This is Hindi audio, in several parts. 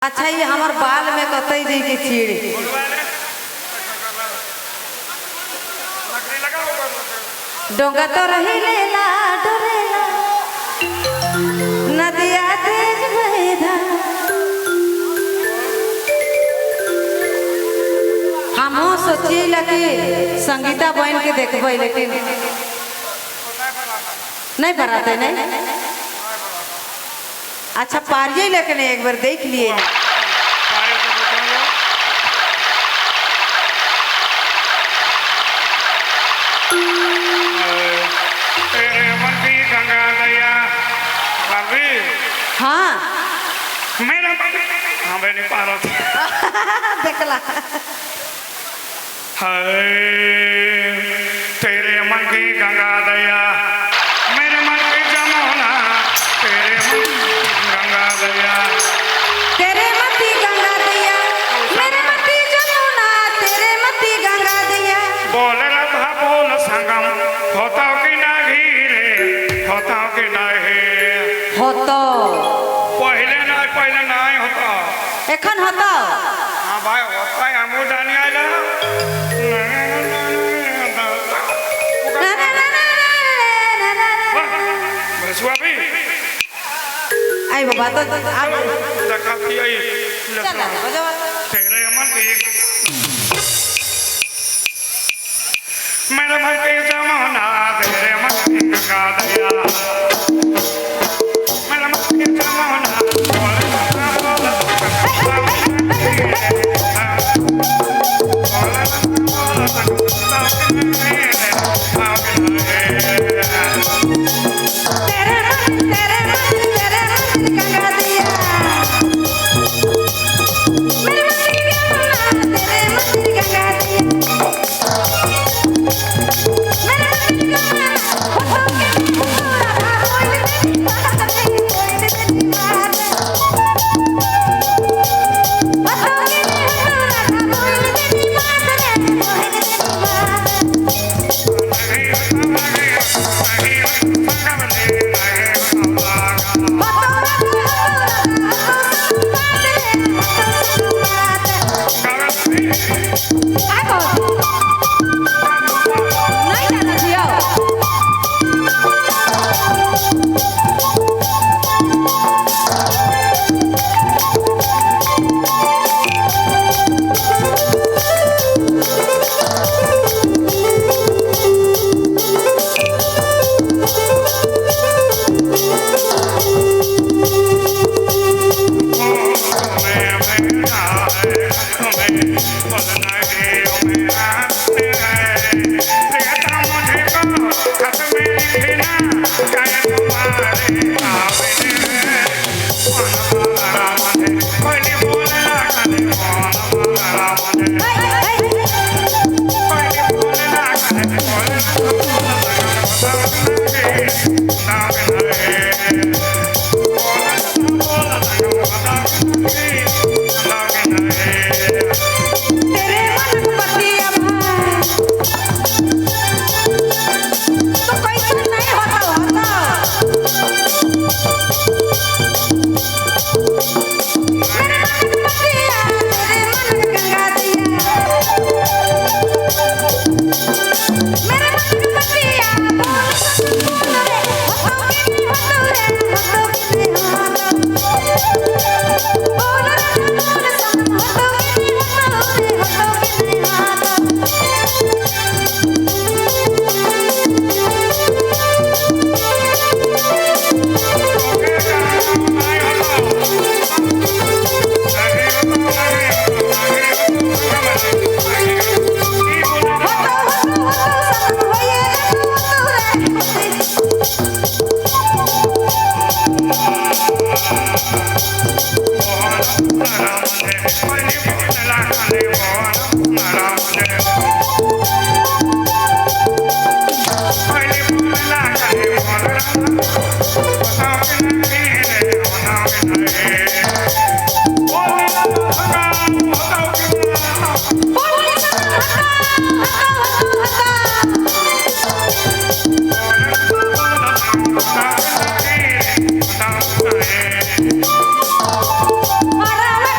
अच्छा ये हमार बाल में कतई दी के चीड़ डोंगा तो रही लेला डरेला नदिया तेज बहेदा हम सोची लगी संगीता बहन के देखबे लेकिन नहीं भराते नहीं। अच्छा पारिए लेकिन एक बार देख लिए तेरे मन की गंगा दैया हाँ मेरा हाँ मैं नहीं पा रहा था देखला तेरे मन की गंगा दैया मेरे मन की जमुना तेरे मन की गंगा दैया तेरे मती गंगा दैया मेरे मती जमुना तेरे मती गंगा दैया बोल रहा बोल संगम होता कि नहीं रे होता कि नहीं होतो पहले नहीं होता एखन होतो हाँ भाई होता है हम जाने आइला भी आई बाबा तो आप देखती आई चल बजावा तेरे मन की मेरे मन की जमुना तेरे मन की गंगा दैया मेरे मन की जमुना Para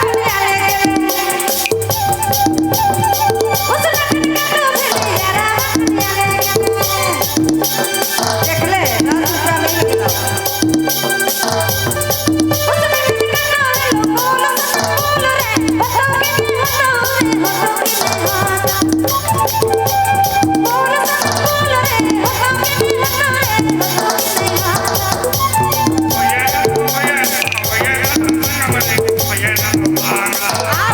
न मांगा।